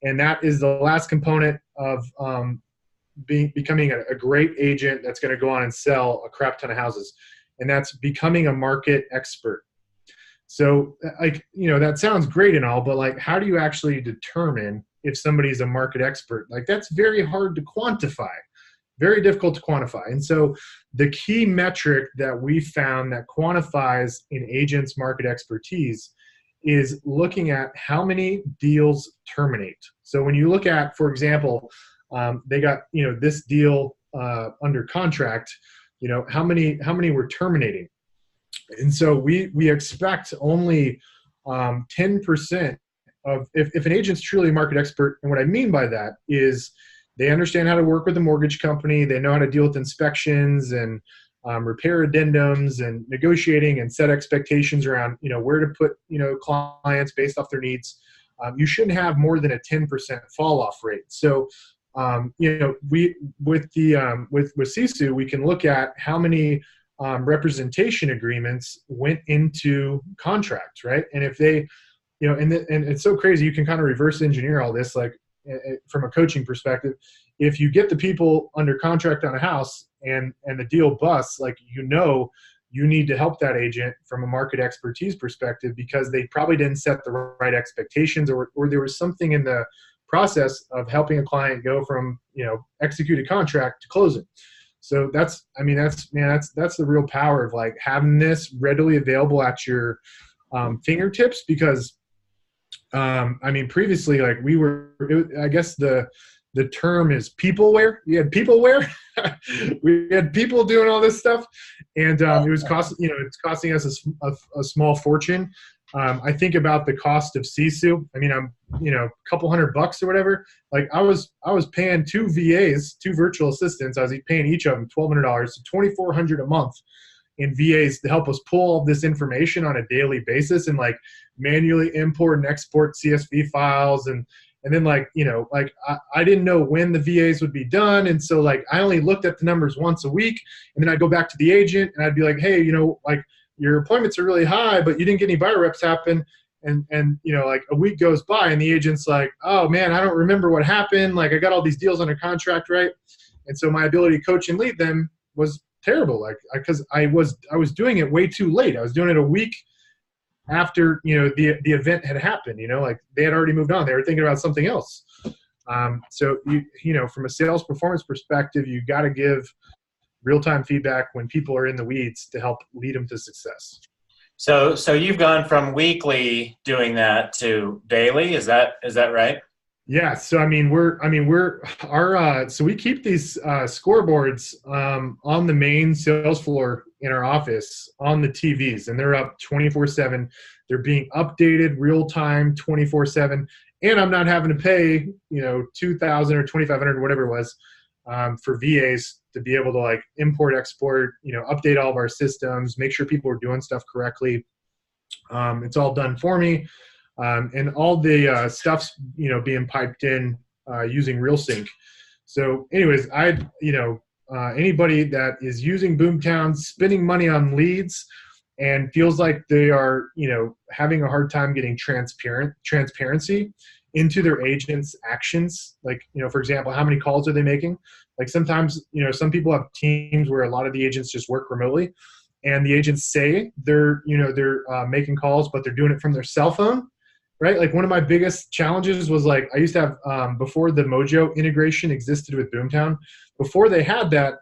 And that is the last component of becoming a great agent that's going to go on and sell a crap ton of houses. And that's becoming a market expert. So, that sounds great and all, but, like, how do you actually determine if somebody's a market expert? Like, that's very hard to quantify, very difficult to quantify. And so the key metric that we found that quantifies an agent's market expertise is looking at how many deals terminate. So when you look at, for example, they got this deal under contract, how many were terminating, and so we expect only 10% if an agent's truly a market expert, and what I mean by that is they understand how to work with a mortgage company, they know how to deal with inspections and repair addendums and negotiating and set expectations around, where to put, clients based off their needs. You shouldn't have more than a 10% fall off rate. So, we with Sisu, we can look at how many representation agreements went into contracts, right? And if they, and it's so crazy, you can kind of reverse engineer all this, like from a coaching perspective. If you get the people under contract on a house and the deal busts, like, you need to help that agent from a market expertise perspective, because they probably didn't set the right expectations, or there was something in the process of helping a client go from, executed contract to closing. So that's the real power of like having this readily available at your fingertips, because previously, like I guess the term is peopleware. We had peopleware. We had people doing all this stuff, and it was it's costing us a small fortune. I think about the cost of Sisu. I'm a couple $100 or whatever. Like I was paying two VAs, two virtual assistants. I was paying each of them $1,200, so $2,400 a month in VAs to help us pull all this information on a daily basis and like manually import and export CSV files. And then I didn't know when the VAs would be done. And so like, I only looked at the numbers once a week, and then I'd go back to the agent and I'd be like, hey, your appointments are really high, but you didn't get any buyer reps happen. And a week goes by and the agent's like, oh man, I don't remember what happened. Like I got all these deals under contract, right? And so my ability to coach and lead them was terrible. Like, because I was doing it way too late. I was doing it a week after, the event had happened, like they had already moved on. They were thinking about something else. So from a sales performance perspective, you got to give real-time feedback when people are in the weeds to help lead them to success. So you've gone from weekly doing that to daily. Is that right? Yeah. So so we keep these scoreboards on the main sales floor in our office on the TVs, and they're up 24/7. They're being updated real time 24/7, and I'm not having to pay $2,000 or $2,500 or whatever it was for VAs to be able to like import, export, update all of our systems, make sure people are doing stuff correctly. It's all done for me. And all the stuff's, being piped in using RealSync. So anyways, anybody that is using Boomtown, spending money on leads and feels like they are, having a hard time getting transparency into their agents' actions. Like, for example, how many calls are they making? Like sometimes, some people have teams where a lot of the agents just work remotely, and the agents say they're making calls, but they're doing it from their cell phone, right? Like one of my biggest challenges was like, I used to have, before the Mojo integration existed with Boomtown, before they had that,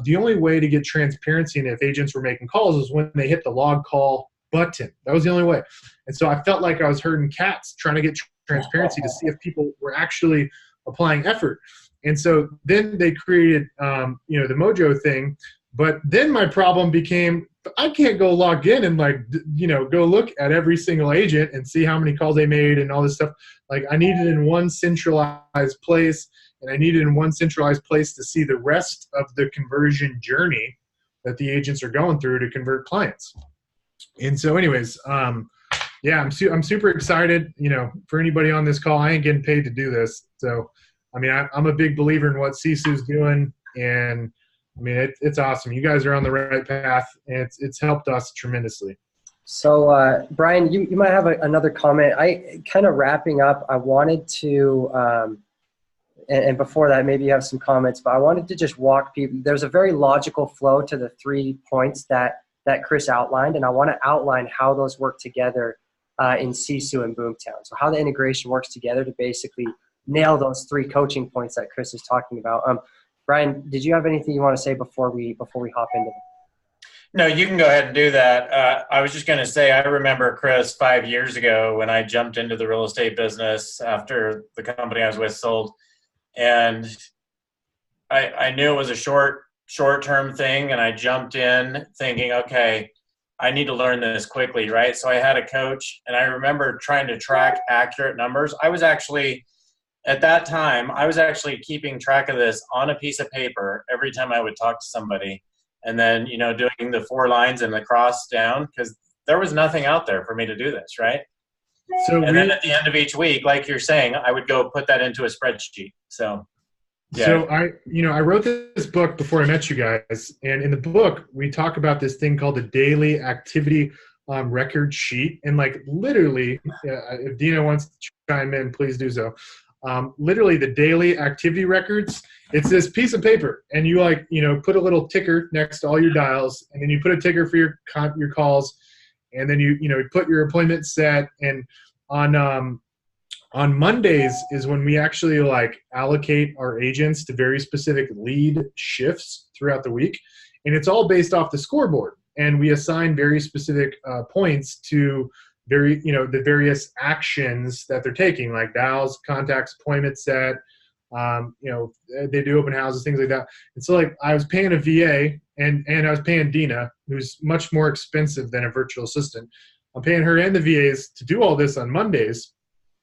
the only way to get transparency and if agents were making calls was when they hit the log call button. That was the only way. And so I felt like I was herding cats trying to get transparency to see if people were actually applying effort. And so then they created, the Mojo thing. But then my problem became, I can't go log in and go look at every single agent and see how many calls they made and all this stuff. Like I need it in one centralized place, and I need it in one centralized place to see the rest of the conversion journey that the agents are going through to convert clients. And so anyways, I'm super excited, for anybody on this call. I ain't getting paid to do this. So, I'm a big believer in what Sisu's doing, and it's awesome. You guys are on the right path, and it's helped us tremendously. So, Brian, you might have another comment. I kind of wrapping up. I wanted to, and before that, maybe you have some comments, but I wanted to just walk people. There's a very logical flow to the 3 points that Chris outlined, and I want to outline how those work together in Sisu and Boomtown. So how the integration works together to basically nail those 3 coaching points that Chris is talking about. Brian, did you have anything you want to say before we hop into it? No, you can go ahead and do that. I was just going to say, I remember Chris 5 years ago when I jumped into the real estate business after the company I was with sold, and I knew it was a short-term thing, and I jumped in thinking, okay, I need to learn this quickly, right? So I had a coach, and I remember trying to track accurate numbers. I was actually, at that time, I was actually keeping track of this on a piece of paper every time I would talk to somebody. And then, you know, doing the 4 lines and the cross down, because there was nothing out there for me to do this, right? So and then at the end of each week, like you're saying, I would go put that into a spreadsheet. So, yeah. So I wrote this book before I met you guys, and in the book we talk about this thing called the daily activity record sheet, and like literally, if Dina wants to chime in, please do so. Literally, the daily activity records. It's this piece of paper, and you put a little ticker next to all your dials, and then you put a ticker for your calls, and then you put your appointment set, and on Mondays is when we actually allocate our agents to very specific lead shifts throughout the week. And it's all based off the scoreboard. And we assign very specific points to the various actions that they're taking, like dials, contacts, appointment set, they do open houses, things like that. And so I was paying a VA and I was paying Dina, who's much more expensive than a virtual assistant. I'm paying her and the VAs to do all this on Mondays.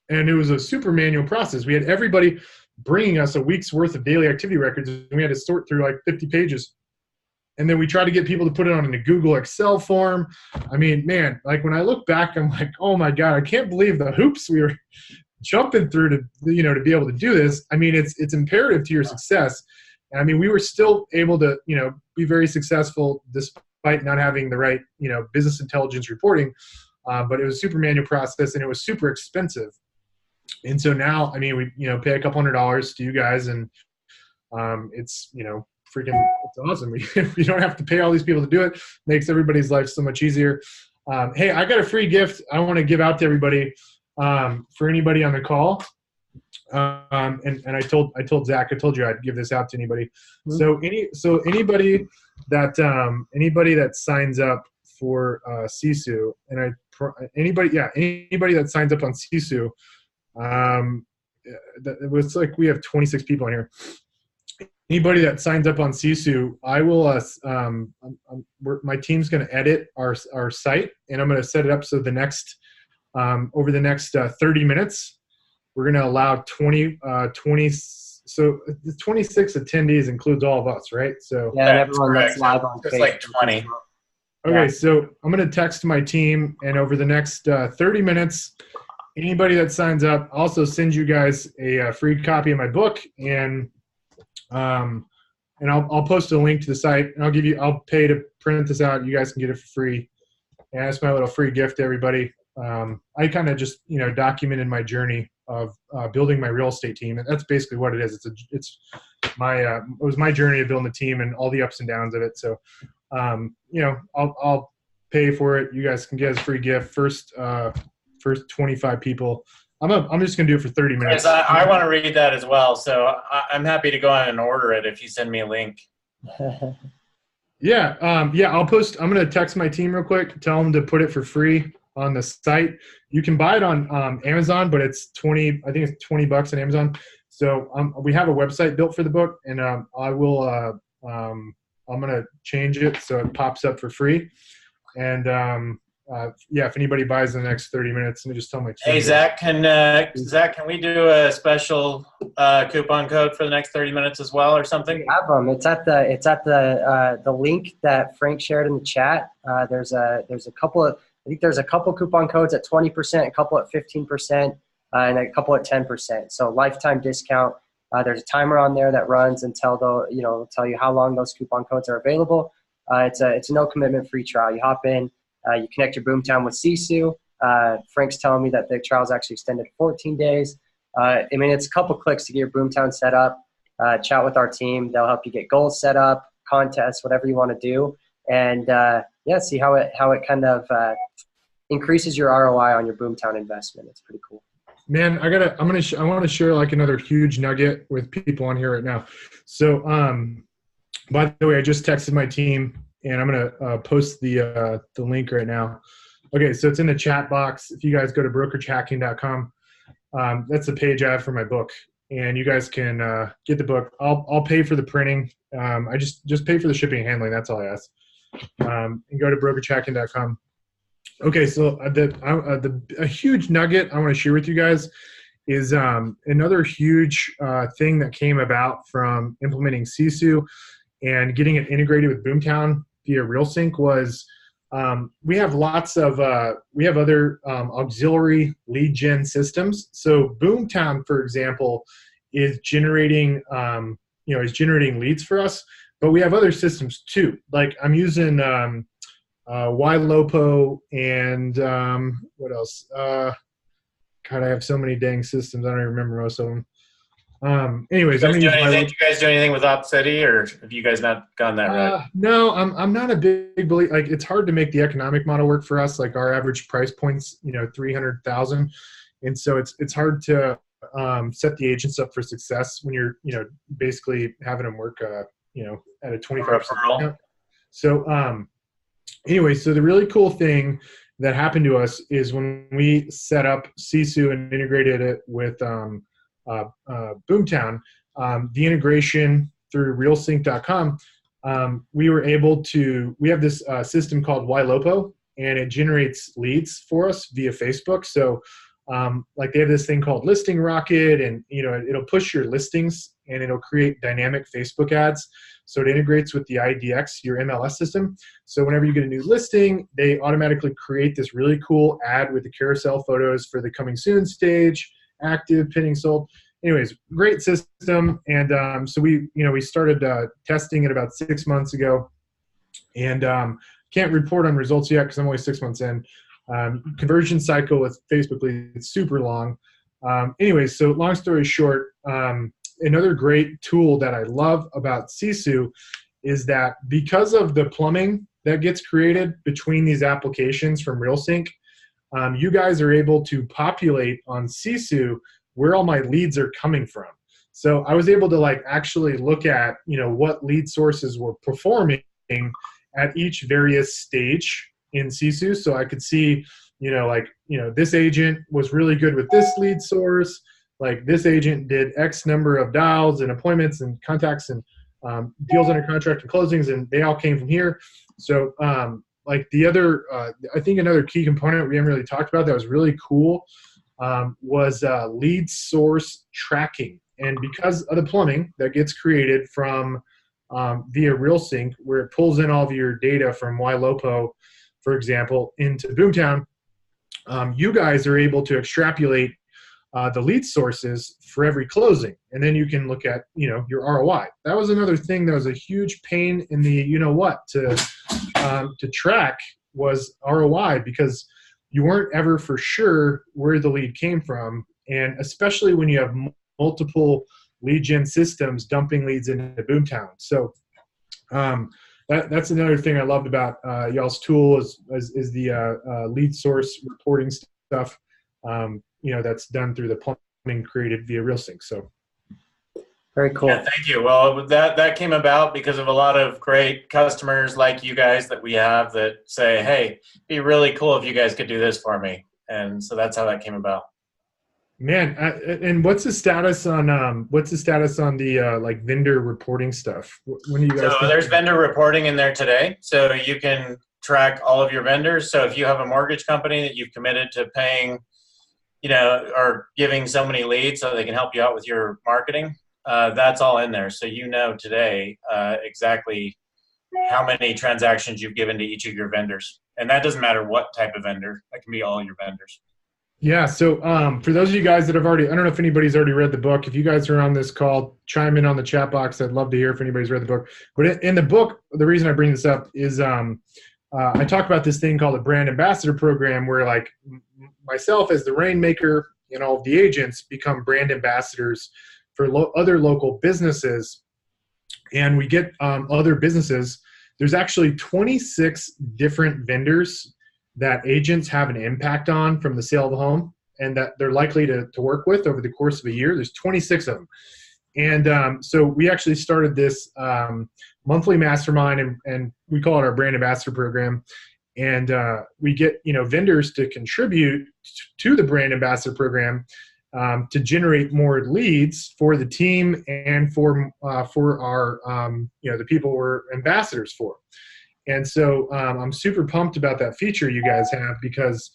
And it was a super manual process. We had everybody bringing us a week's worth of daily activity records, and we had to sort through 50 pages. And then we tried to get people to put it on in a Google Excel form. I mean, man, when I look back, I'm like, oh my God, I can't believe the hoops we were jumping through to be able to do this. I mean, it's imperative to your success. And I mean, we were still able to, be very successful despite not having the right, business intelligence reporting. But it was a super manual process, and it was super expensive. And so now, I mean, we, pay a couple $100s to you guys, and it's, it's awesome. We don't have to pay all these people to do it. Makes everybody's life so much easier. Hey, I got a free gift I want to give out to everybody, for anybody on the call. And I told Zach, I told you I'd give this out to anybody. Mm-hmm. So anybody that signs up for Sisu, and anybody that signs up on Sisu, it was we have 26 people in here. Anybody that signs up on Sisu, I will. My team's going to edit our site, and I'm going to set it up so the next over the next 30 minutes, we're going to allow 20. So the 26 attendees includes all of us, right? So yeah, and everyone that's live on Facebook. It's 20. Okay, yeah. So I'm going to text my team, and over the next 30 minutes. Anybody that signs up, also send you guys a free copy of my book, and I'll post a link to the site, and I'll pay to print this out. You guys can get it for free, and that's my little free gift to everybody. I kind of just documented my journey of building my real estate team, and that's basically what it is. It was my journey of building the team and all the ups and downs of it. So I'll pay for it. You guys can get as a free gift first 25 people. I'm just going to do it for 30 minutes. Yes, I want to read that as well. So I'm happy to go on and order it if you send me a link. Yeah. I'll post. I'm going to text my team real quick, tell them to put it for free on the site. You can buy it on Amazon, but it's I think it's $20 on Amazon. So we have a website built for the book, and I'm going to change it so it pops up for free. And if anybody buys in the next 30 minutes, let me just tell my team. Hey, Zach, can we do a special coupon code for the next 30 minutes as well, or something? We have them. It's at the link that Frank shared in the chat. There's a couple of, I think there's a couple coupon codes at 20%, a couple at 15%, and a couple at 10%. So lifetime discount. There's a timer on there that runs until it'll tell you how long those coupon codes are available. It's a no commitment free trial. You hop in. You connect your Boomtown with Sisu. Frank's telling me that the trial's actually extended 14 days. I mean, it's a couple clicks to get your Boomtown set up. Chat with our team. They'll help you get goals set up, contests, whatever you want to do, and see how it kind of increases your ROI on your Boomtown investment. It's pretty cool. Man, I want to share another huge nugget with people on here right now. So, by the way, I just texted my team. And I'm going to post the link right now. Okay, so it's in the chat box. If you guys go to brokeragehacking.com, that's the page I have for my book. And you guys can get the book. I'll pay for the printing. I just pay for the shipping and handling. That's all I ask. and go to brokertracking.com. Okay, so a huge nugget I want to share with you guys is another huge thing that came about from implementing Sisu and getting it integrated with Boomtown via RealSync was we have other auxiliary lead gen systems. So Boomtown, for example, is generating leads for us, but we have other systems too. Like I'm using YLopo and what else? God, I have so many dang systems. I don't even remember most of them. Anyways, do you guys do anything with OpCity, or have you guys not gone that route? No, I'm not a big believer. Like, it's hard to make the economic model work for us. Like, our average price point's 300,000, and so it's hard to set the agents up for success when you're basically having them work at a 25% discount. So anyway, so the really cool thing that happened to us is when we set up Sisu and integrated it with Boomtown, the integration through realsync.com, we have this system called YLopo, and it generates leads for us via Facebook. So like they have this thing called Listing Rocket, and it'll push your listings and it'll create dynamic Facebook ads. So it integrates with the IDX, your MLS system. So whenever you get a new listing, they automatically create this really cool ad with the carousel photos for the coming soon stage, active, pending, sold. Anyways, great system. And so we started testing it about 6 months ago, and can't report on results yet because I'm only 6 months in. Conversion cycle with Facebook leads super long. Anyways, so long story short, another great tool that I love about Sisu is that because of the plumbing that gets created between these applications from RealSync, you guys are able to populate on Sisu where all my leads are coming from. So I was able to actually look at what lead sources were performing at each various stage in Sisu. So I could see this agent was really good with this lead source. Like this agent did X number of dials and appointments and contacts and deals under contract and closings, and they all came from here. So I think another key component we haven't really talked about that was really cool was lead source tracking. And because of the plumbing that gets created from via RealSync, where it pulls in all of your data from YLopo, for example, into Boomtown, you guys are able to extrapolate the lead sources for every closing, and then you can look at your ROI. That was another thing that was a huge pain in the to track was ROI, because you weren't ever for sure where the lead came from, and especially when you have multiple lead gen systems dumping leads into Boomtown. So that's another thing I loved about y'all's tool is the lead source reporting stuff. That's done through the plumbing created via RealSync. So very cool. Yeah, thank you. Well, that came about because of a lot of great customers like you guys that we have that say, hey, it'd be really cool if you guys could do this for me. And so that's how that came about. Man, and what's the status on the vendor reporting stuff? When do you guys? So there's vendor reporting in there today, so you can track all of your vendors. So if you have a mortgage company that you've committed to paying, or giving so many leads so they can help you out with your marketing, that's all in there. So today exactly how many transactions you've given to each of your vendors, and that doesn't matter what type of vendor. That can be all your vendors. Yeah. So for those of you guys that have already, I don't know if anybody's already read the book. If you guys are on this call, chime in on the chat box. I'd love to hear if anybody's read the book. But in the book, the reason I bring this up is I talk about this thing called the brand ambassador program, where myself as the rainmaker and all of the agents become brand ambassadors for other local businesses, and we get other businesses. There's actually 26 different vendors that agents have an impact on from the sale of a home, and that they're likely to work with over the course of a year. There's 26 of them. And so we actually started this monthly mastermind, and we call it our brand ambassador program. And we get vendors to contribute to the brand ambassador program to generate more leads for the team and for our the people we're ambassadors for. And so I'm super pumped about that feature you guys have, because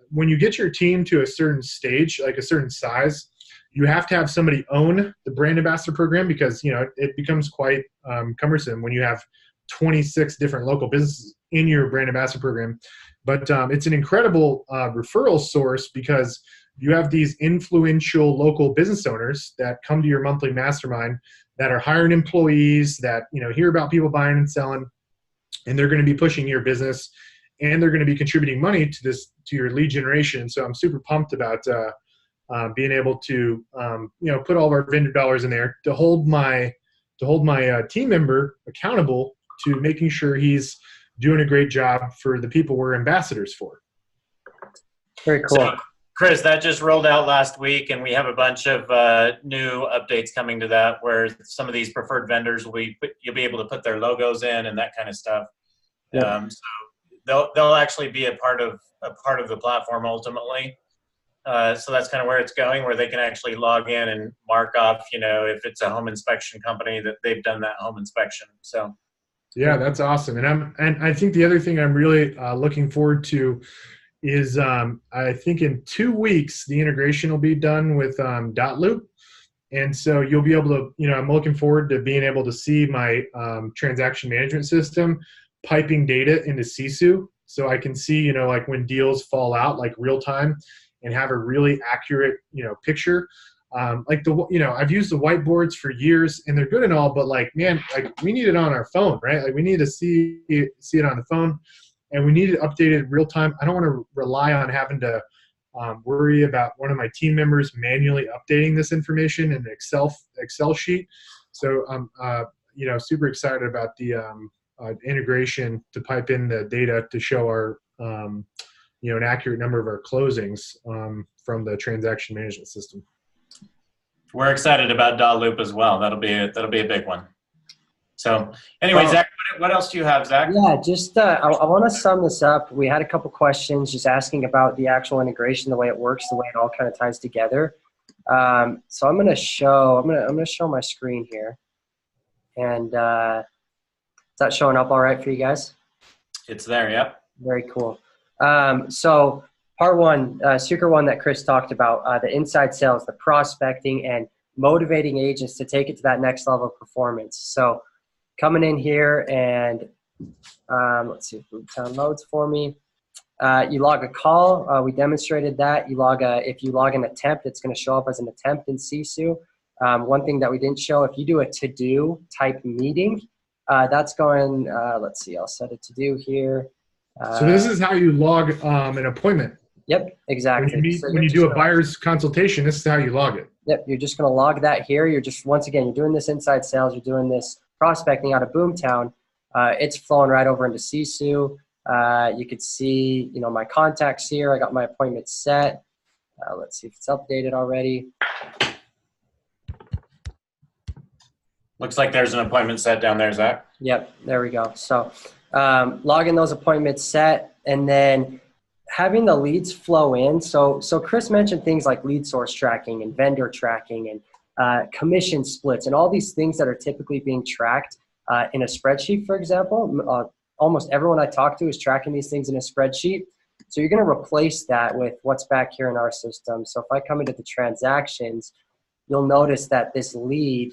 when you get your team to a certain stage, like a certain size, you have to have somebody own the brand ambassador program, because it becomes quite cumbersome when you have 26 different local businesses in your brand ambassador program. But it's an incredible referral source, because you have these influential local business owners that come to your monthly mastermind that are hiring employees that hear about people buying and selling, and they're going to be pushing your business, and they're going to be contributing money to your lead generation. So I'm super pumped about being able to put all of our vendor dollars in there to hold my team member accountable to making sure he's doing a great job for the people we're ambassadors for. Very cool. So, Chris, that just rolled out last week, and we have a bunch of new updates coming to that, where some of these preferred vendors you'll be able to put their logos in and that kind of stuff. Yeah. So they'll actually be a part of the platform ultimately. So that's kind of where it's going, where they can actually log in and mark off, if it's a home inspection company, that they've done that home inspection. So. Yeah, that's awesome. And I think the other thing I'm really looking forward to is I think in 2 weeks the integration will be done with Dotloop, and so you'll be able to I'm looking forward to being able to see my transaction management system piping data into Sisu, so I can see like when deals fall out, like real time, and have a really accurate picture. Like I've used the whiteboards for years, and they're good and all, but we need it on our phone, right? Like we need to see it on the phone, and we need it updated real time. I don't want to rely on having to worry about one of my team members manually updating this information in an Excel sheet. So I'm super excited about the integration to pipe in the data to show our an accurate number of our closings from the transaction management system. We're excited about Dotloop as well. That'll be a big one. So anyway, Zach, what else do you have, Zach? Yeah, just I want to sum this up. We had a couple questions just asking about the actual integration, the way it works, the way it all kind of ties together. So I'm gonna show my screen here, and is that showing up all right for you guys? It's there. Yep. Very cool. So part one, secret one that Chris talked about, the inside sales, the prospecting, and motivating agents to take it to that next level of performance. So coming in here and let's see if Boomtown loads for me. You log a call. We demonstrated that. If you log an attempt, it's going to show up as an attempt in Sisu. One thing that we didn't show, if you do a to-do type meeting, that's going, let's see, I'll set a to-do here. So this is how you log an appointment. Yep, exactly. When you do a buyer's consultation, this is how you log it. Yep, you're just going to log that here. You're just, once again, you're doing this inside sales. You're doing this prospecting out of Boomtown. It's flowing right over into Sisu. You could see, my contacts here. I got my appointment set. Let's see if it's updated already. Looks like there's an appointment set down there, Zach. Yep, there we go. So logging those appointments set, and then having the leads flow in. So Chris mentioned things like lead source tracking and vendor tracking and commission splits and all these things that are typically being tracked in a spreadsheet, for example. Almost everyone I talk to is tracking these things in a spreadsheet. So you're going to replace that with what's back here in our system. So if I come into the transactions, you'll notice that this lead,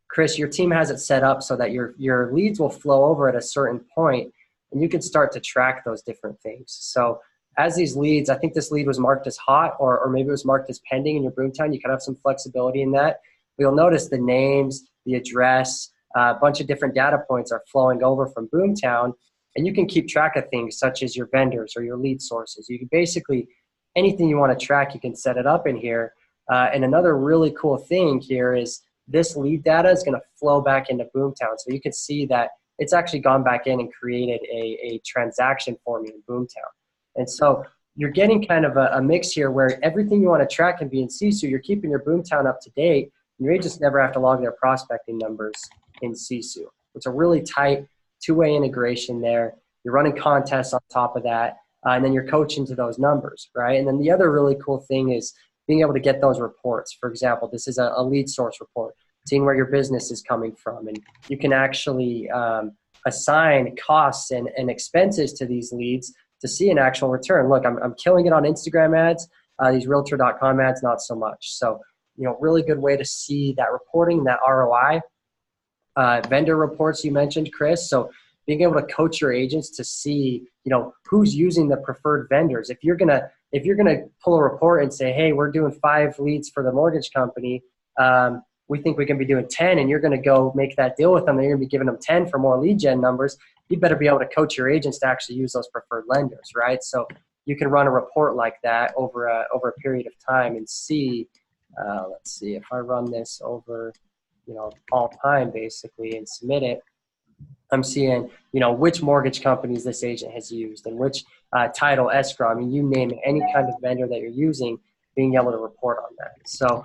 Chris, your team has it set up so that your leads will flow over at a certain point, and you can start to track those different things. So as these leads, I think this lead was marked as hot, or maybe it was marked as pending in your Boomtown. You can have some flexibility in that. But you'll notice the names, the address, a bunch of different data points are flowing over from Boomtown, and you can keep track of things such as your vendors or your lead sources. You can basically, anything you want to track, you can set it up in here. And another really cool thing here is this lead data is going to flow back into Boomtown. So you can see that it's actually gone back in and created a transaction for me in Boomtown. And so you're getting kind of a mix here where everything you want to track can be in Sisu. You're keeping your Boomtown up to date. You may just never have to log their prospecting numbers in Sisu. It's a really tight two-way integration there. You're running contests on top of that, and then you're coaching to those numbers, right? And then the other really cool thing is being able to get those reports. For example, this is a lead source report, seeing where your business is coming from. And you can actually assign costs and expenses to these leads to see an actual return. Look, I'm killing it on Instagram ads. These realtor.com ads, not so much. So, really good way to see that reporting, that ROI. Vendor reports you mentioned, Chris. So being able to coach your agents to see, who's using the preferred vendors. If you're gonna pull a report and say, hey, we're doing 5 leads for the mortgage company, we think we can be doing 10, and you're going to go make that deal with them, and you're going to be giving them 10 for more lead gen numbers, you better be able to coach your agents to actually use those preferred lenders, right? So you can run a report like that over a period of time and see, let's see, if I run this over, all time basically and submit it, I'm seeing, which mortgage companies this agent has used and which title, escrow, I mean, you name it, any kind of vendor that you're using, being able to report on that. So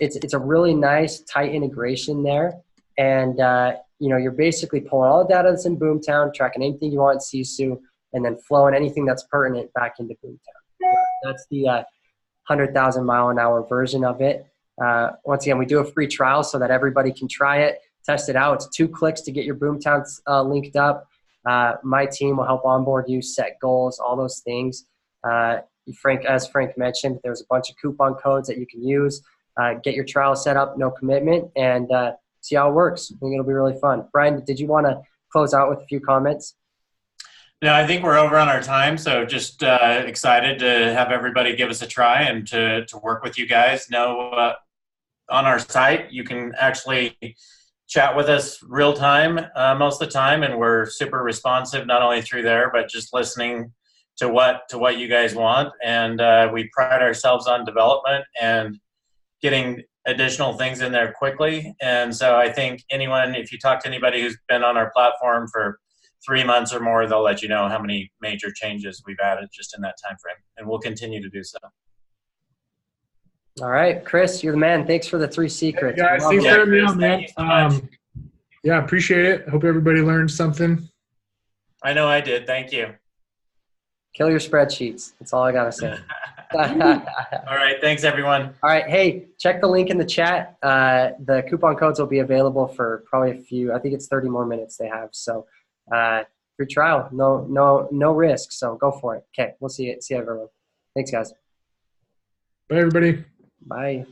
it's a really nice tight integration there. And, you're basically pulling all the data that's in Boomtown, tracking anything you want in Sisu, and then flowing anything that's pertinent back into Boomtown. That's the 100,000 mile an hour version of it. Once again, we do a free trial so that everybody can try it, test it out. It's 2 clicks to get your Boomtown linked up. My team will help onboard you, set goals, all those things. As Frank mentioned, there's a bunch of coupon codes that you can use. Get your trial set up, no commitment, and see how it works. I think it'll be really fun. Brian, did you want to close out with a few comments? No, I think we're over on our time, so just excited to have everybody give us a try and to work with you guys. On our site, you can actually chat with us real time most of the time, and we're super responsive, not only through there, but just listening to what you guys want. And we pride ourselves on development and getting additional things in there quickly. And so I think if you talk to anybody who's been on our platform for 3 months or more, they'll let you know how many major changes we've added just in that time frame, and we'll continue to do so. All right, Chris, you're the man. Thanks for the 3 secrets. Hey guys, thanks for having me on, man. Yeah, appreciate it. Hope everybody learned something. I know I did. Thank you. Kill your spreadsheets. That's all I got to say. All right. Thanks, everyone. All right. Hey, check the link in the chat. The coupon codes will be available for probably I think it's 30 more minutes they have. So free trial, no risk. So go for it. Okay. We'll see you everyone. Thanks, guys. Bye, everybody. Bye.